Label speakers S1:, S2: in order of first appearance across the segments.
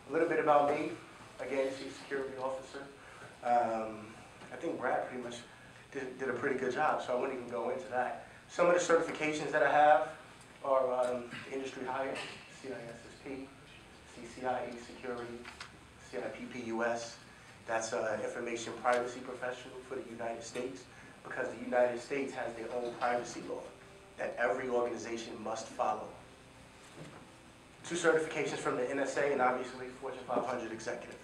S1: A little bit about me. Again, Chief Security Officer. I think Brad pretty much did a pretty good job, so I won't even go into that. Some of the certifications that I have are industry hire, CISSP, CCIE Security, CIPP-US. That's an information privacy professional for the United States, because the United States has their own privacy law that every organization must follow. 2 certifications from the NSA and obviously Fortune 500 executive.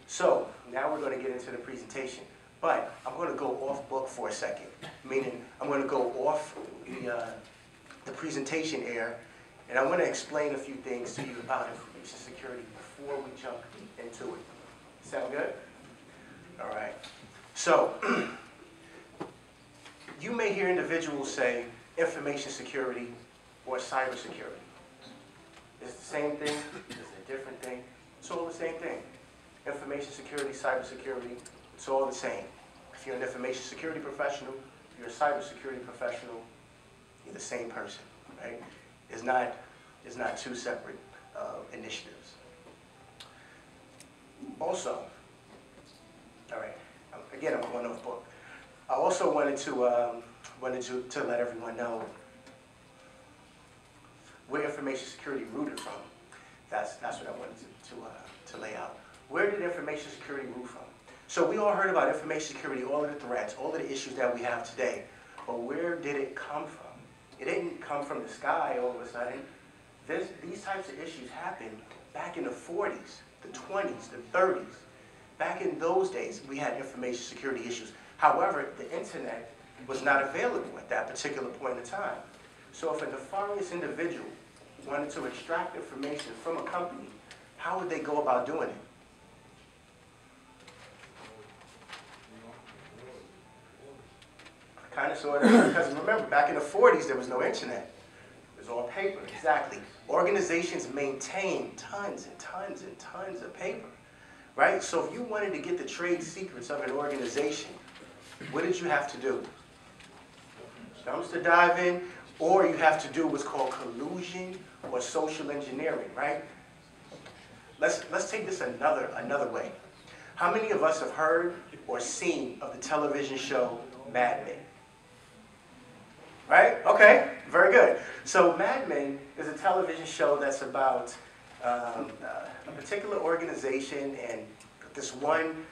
S1: So now we're going to get into the presentation, but I'm going to go off book for a second, meaning I'm going to go off the presentation air, and I'm going to explain a few things to you about information security before we jump into it. Sound good? All right. So you may hear individuals say information security or cybersecurity. It's the same thing, it's a different thing, it's all the same thing. Information security, cybersecurity, it's all the same. If you're an information security professional, you're a cybersecurity professional, you're the same person, right? It's not 2 separate initiatives. Also, all right, again, I'm going off book. I also wanted to let everyone know where information security rooted from. That's what I wanted to lay out. Where did information security root from? So we all heard about information security, all of the threats, all of the issues that we have today. But where did it come from? It didn't come from the sky all of a sudden. These types of issues happened back in the 40s, the 20s, the 30s. Back in those days, we had information security issues. However, the internet was not available at that particular point in time. So if a nefarious individual wanted to extract information from a company, how would they go about doing it? Kind of, sort of, because remember, back in the 40s, there was no internet. It was all paper, exactly. Organizations maintained tons and tons and tons of paper, right? So if you wanted to get the trade secrets of an organization, what did you have to do? Dumpster dive in, or you have to do what's called collusion or social engineering, right? Let's take this another way. How many of us have heard or seen of the television show Mad Men? Right? Okay, very good. So Mad Men is a television show that's about a particular organization and this one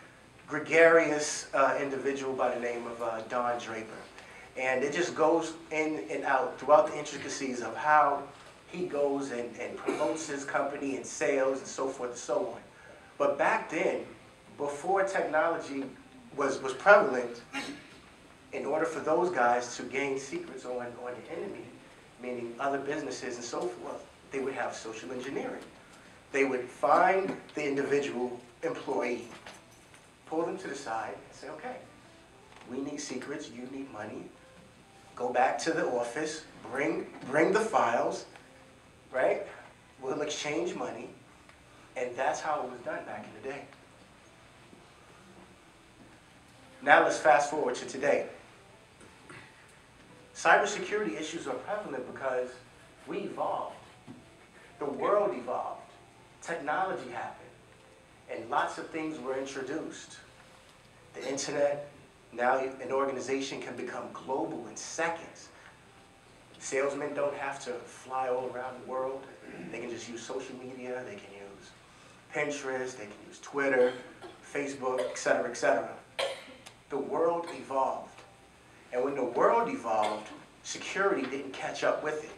S1: gregarious individual by the name of Don Draper. And it just goes in and out throughout the intricacies of how he goes and promotes his company and sales and so forth and so on. But back then, before technology was prevalent, in order for those guys to gain secrets on the enemy, meaning other businesses and so forth, they would have social engineering. They would find the individual employee, pull them to the side and say, okay, we need secrets, you need money, go back to the office, bring the files, right? We'll exchange money, and that's how it was done back in the day. Now let's fast forward to today. Cybersecurity issues are prevalent because we evolved. The world evolved. Technology happened. And lots of things were introduced. The internet, now an organization can become global in seconds. Salesmen don't have to fly all around the world. They can just use social media. They can use Pinterest. They can use Twitter, Facebook, etc., etc. The world evolved. And when the world evolved, security didn't catch up with it,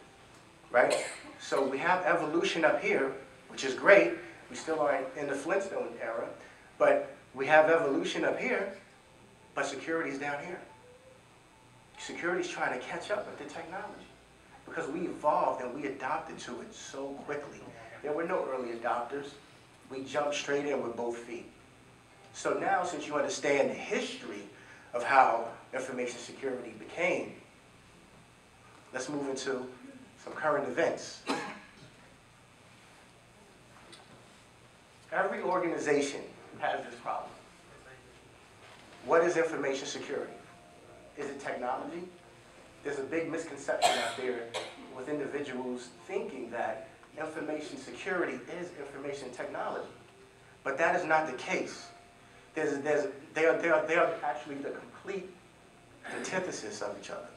S1: right? So we have evolution up here, which is great. We still are in the Flintstone era, but we have evolution up here, but security is down here. Security is trying to catch up with the technology because we evolved and we adopted to it so quickly. There were no early adopters. We jumped straight in with both feet. So now, since you understand the history of how information security became, let's move into some current events. Every organization has this problem. What is information security? Is it technology? There's a big misconception out there with individuals thinking that information security is information technology. But that is not the case. They are actually the complete antithesis of each other.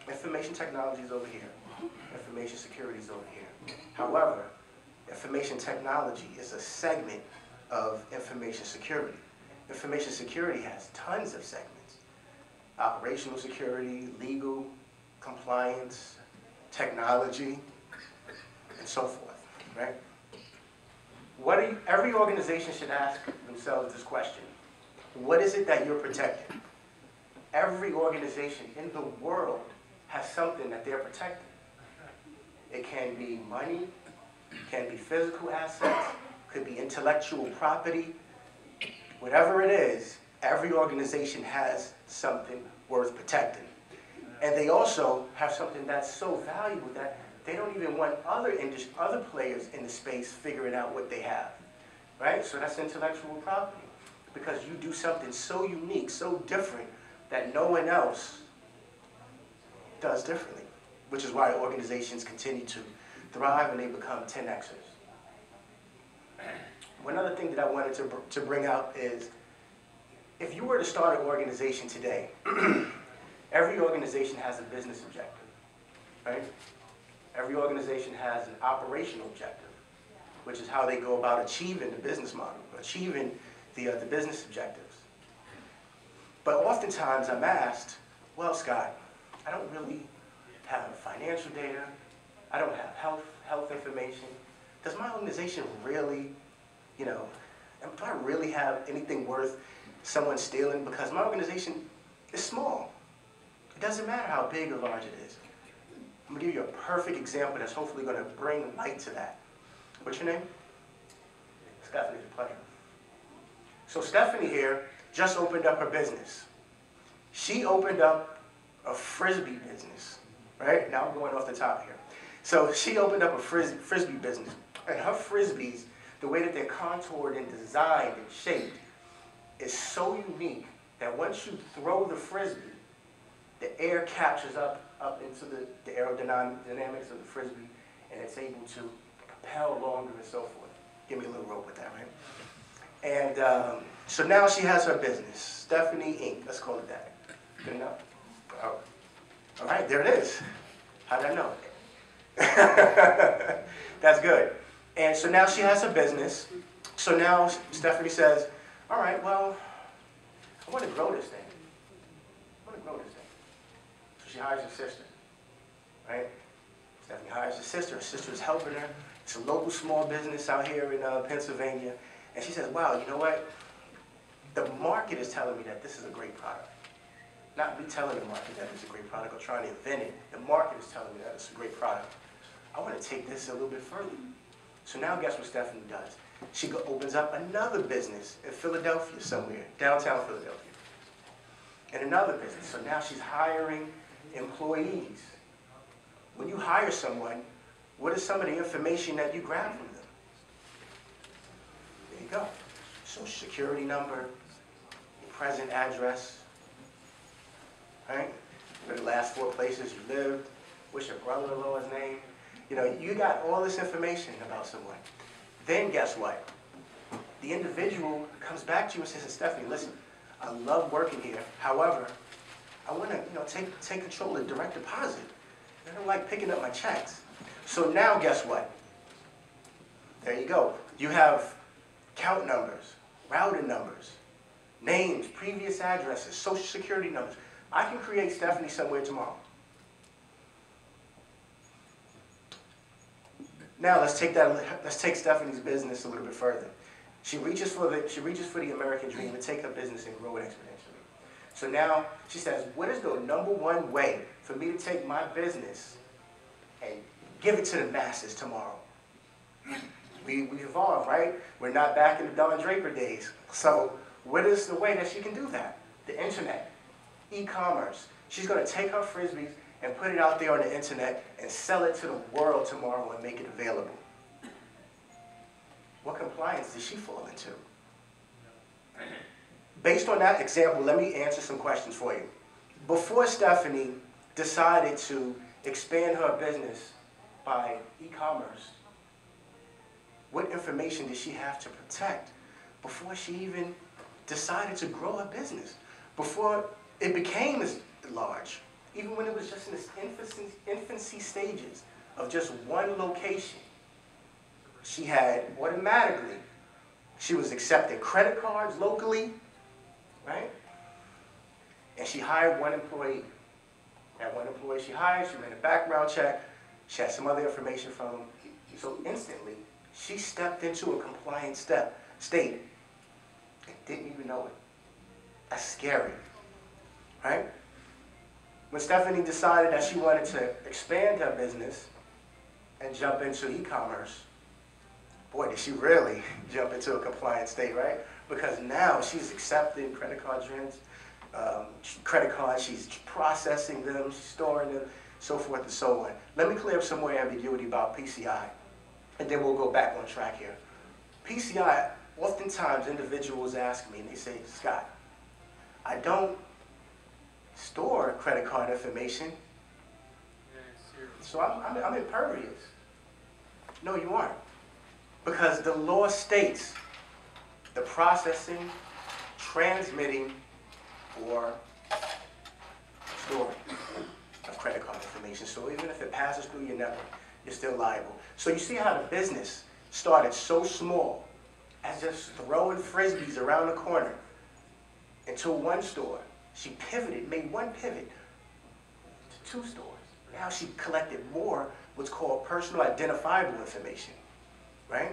S1: Information technology is over here. Information security is over here. However, information technology is a segment of information security. Information security has tons of segments. Operational security, legal, compliance, technology, and so forth, right? Every organization should ask themselves this question. What is it that you're protecting? Every organization in the world has something that they're protecting. It can be money, it can be physical assets, could be intellectual property. Whatever it is, every organization has something worth protecting. And they also have something that's so valuable that they don't even want other players in the space figuring out what they have, right? So that's intellectual property, because you do something so unique, so different, that no one else does differently, which is why organizations continue to thrive and they become 10Xers. One other thing that I wanted to bring out is, if you were to start an organization today, every organization has a business objective, right? Every organization has an operational objective, which is how they go about achieving the business model, achieving the business objectives. But oftentimes I'm asked, well, Scott, I don't really have financial data, I don't have health information. Does my organization really, do I really have anything worth someone stealing? Because my organization is small. It doesn't matter how big or large it is. I'm going to give you a perfect example that's hopefully going to bring light to that. What's your name? Stephanie, it's a pleasure. So Stephanie here just opened up her business. She opened up a Frisbee business, right? Now I'm going off the top here. So she opened up a Frisbee business. And her Frisbees, the way that they're contoured and designed and shaped, is so unique that once you throw the Frisbee, the air captures up into the aerodynamics of the Frisbee, and it's able to propel longer and so forth. Give me a little rope with that, right? And so now she has her business, Stephanie Inc. Let's call it that. Good enough? Oh. All right, there it is. How did I know? That's good. And so now she has her business. So now Stephanie says, all right, well, I want to grow this thing. So she hires her sister, right? Stephanie hires her sister. Her sister is helping her. It's a local small business out here in Pennsylvania. And she says, wow, you know what? The market is telling me that this is a great product. Not me telling the market that it's a great product or trying to invent it. The market is telling me that it's a great product. I want to take this a little bit further. So now guess what Stephanie does? She opens up another business in Philadelphia somewhere, downtown Philadelphia. And another business. So now she's hiring employees. When you hire someone, what is some of the information that you grab from them? There you go. Social security number, your present address, right? The last 4 places you lived, what's your brother-in-law's name? You got all this information about someone. Then guess what? The individual comes back to you and says, Stephanie, listen, I love working here. However, I want to take control of direct deposit. I don't like picking up my checks. So now guess what? There you go. You have account numbers, routing numbers, names, previous addresses, social security numbers. I can create Stephanie somewhere tomorrow. Now let's take Stephanie's business a little bit further. She reaches for the American dream to take her business and grow it exponentially. So now she says, what is the #1 way for me to take my business and give it to the masses tomorrow? We evolve, right? We're not back in the Don Draper days. So what is the way that she can do that? The internet, e-commerce. She's going to take her Frisbees and put it out there on the internet and sell it to the world tomorrow and make it available. What compliance does she fall into? Based on that example, let me answer some questions for you. Before Stephanie decided to expand her business by e-commerce, what information did she have to protect before she even decided to grow her business, before it became as large, even when it was just in its infancy stages of just one location. She had automatically, she was accepting credit cards locally, right? And she hired one employee. That one employee she hired, she ran a background check, she had some other information from him. So instantly, she stepped into a compliant state and didn't even know it. That's scary, right? When Stephanie decided that she wanted to expand her business and jump into e-commerce, boy, did she really jump into a compliant state, right? Because now she's accepting credit cards, she's processing them, she's storing them, so forth and so on. Let me clear up some more ambiguity about PCI, and then we'll go back on track here. PCI, oftentimes individuals ask me, and they say, Scott, I don't store credit card information, so I'm impervious. No, you aren't. Because the law states the processing, transmitting, or storing of credit card information. So even if it passes through your network, you're still liable. So you see how the business started so small as just throwing frisbees around the corner into one store. She pivoted, made one pivot to 2 stores. Now she collected more what's called personal identifiable information, right?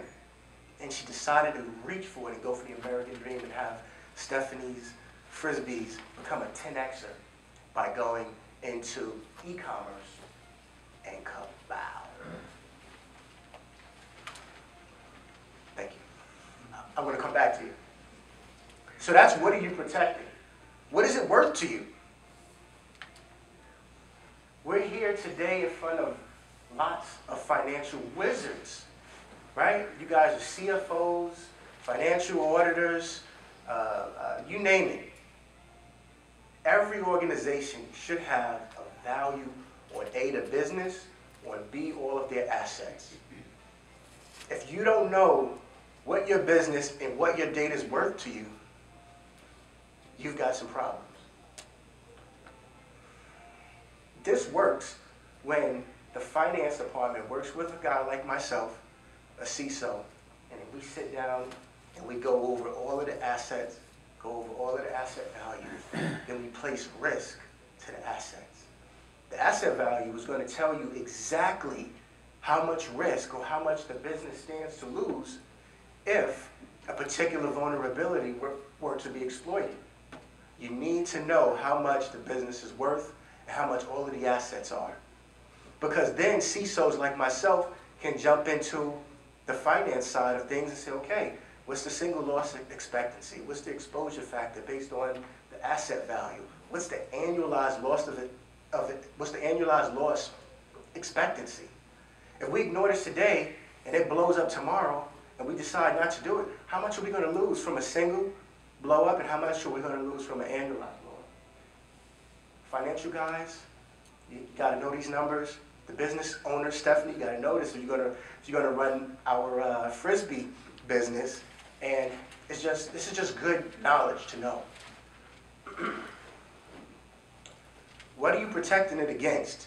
S1: And she decided to reach for it and go for the American dream and have Stephanie's Frisbees become a 10Xer by going into e-commerce and kabow. Thank you. I'm going to come back to you. So that's, what are you protecting? What is it worth to you? We're here today in front of lots of financial wizards, right? You guys are CFOs, financial auditors, you name it. Every organization should have a value on A, the business, on B, all of their assets. If you don't know what your business and what your data is worth to you, you've got some problems. This works when the finance department works with a guy like myself, a CISO, and we sit down and we go over all of the assets, go over all of the asset values, then we place risk to the assets. The asset value is going to tell you exactly how much risk or how much the business stands to lose if a particular vulnerability were to be exploited. You need to know how much the business is worth and how much all of the assets are. Because then CISOs like myself can jump into the finance side of things and say, okay, what's the single loss expectancy? What's the exposure factor based on the asset value? What's the annualized loss what's the annualized loss expectancy? If we ignore this today and it blows up tomorrow and we decide not to do it, how much are we going to lose from a single blow up and how much are we going to lose from an annualized blow up? Financial guys, you got to know these numbers. The business owner, Stephanie, you got to know this if you're going to run our Frisbee business. And this is just good knowledge to know. What are you protecting it against?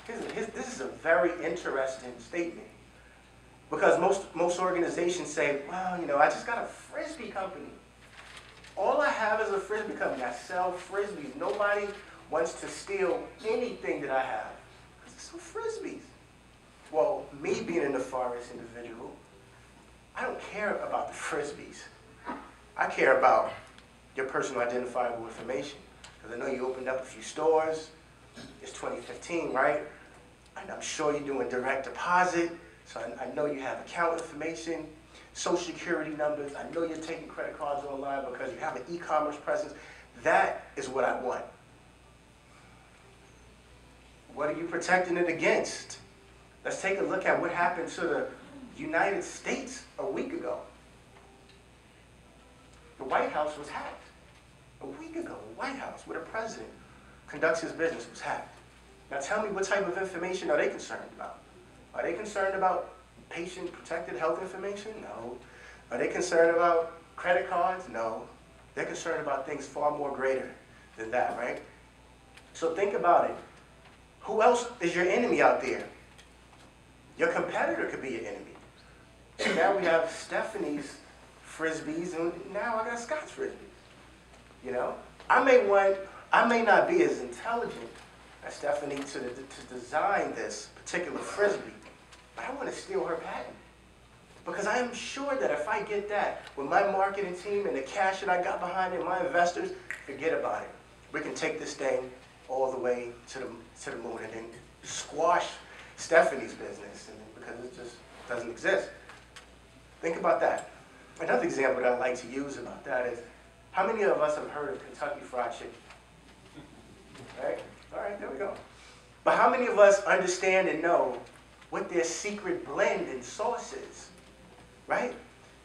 S1: This is a very interesting statement. Because most organizations say, well, you know, I just got a Frisbee company. All I have is a Frisbee company. I sell Frisbees. Nobody wants to steal anything that I have. Because it's some Frisbees. Well, me being a nefarious individual, I don't care about the Frisbees. I care about your personal identifiable information. Because I know you opened up a few stores. It's 2015, right? And I'm sure you're doing direct deposit. So I know you have account information, social security numbers. I know you're taking credit cards online because you have an e-commerce presence. That is what I want. What are you protecting it against? Let's take a look at what happened to the United States a week ago. The White House was hacked. A week ago, the White House, where the president conducts his business, was hacked. Now tell me, what type of information are they concerned about? Are they concerned about patient-protected health information? No. Are they concerned about Credit cards? No. They're concerned about things far more greater than that, right? So think about it. Who else is your enemy out there? Your competitor could be your enemy. So now we have Stephanie's Frisbees, and now I got Scott's Frisbees. You know? I may not be as intelligent as Stephanie to design this particular Frisbee, but I want to steal her patent. Because I am sure that if I get that with my marketing team and the cash that I got behind it, my investors, forget about it. We can take this thing all the way to the moon and then squash Stephanie's business because it just doesn't exist. Think about that. Another example that I like to use about that is, how many of us have heard of Kentucky Fried Chicken? Right? All right, there we go. But how many of us understand and know what their secret blend and sauce is? Right?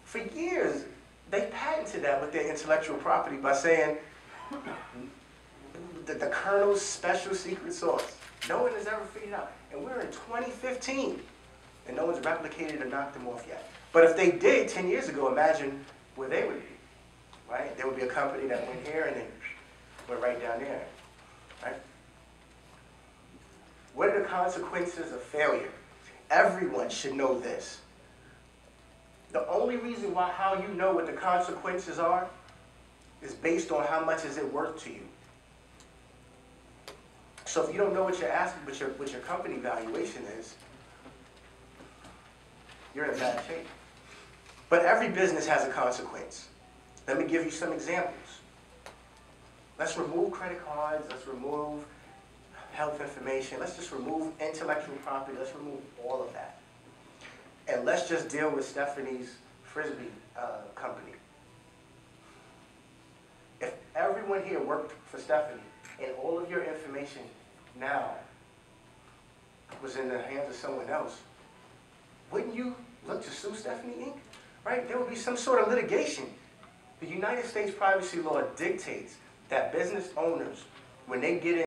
S1: For years, they patented that with their intellectual property by saying the Colonel's special secret sauce. No one has ever figured out. And we're in 2015, and no one's replicated or knocked them off yet. But if they did 10 years ago, imagine where they would be. Right? There would be a company that went here and then went right down there. Right? What are the consequences of failure? Everyone should know this. The only reason how you know what the consequences are is based on how much is it worth to you. So if you don't know what you're asking, what your company valuation is, you're in bad shape. But every business has a consequence. Let me give you some examples. Let's remove credit cards. Let's remove health information. Let's just remove intellectual property. Let's remove all of that. And let's just deal with Stephanie's Frisbee company. If everyone here worked for Stephanie and all of your information now was in the hands of someone else, wouldn't you look to sue Stephanie Inc.? Right? There would be some sort of litigation. The United States privacy law dictates that business owners, when they get in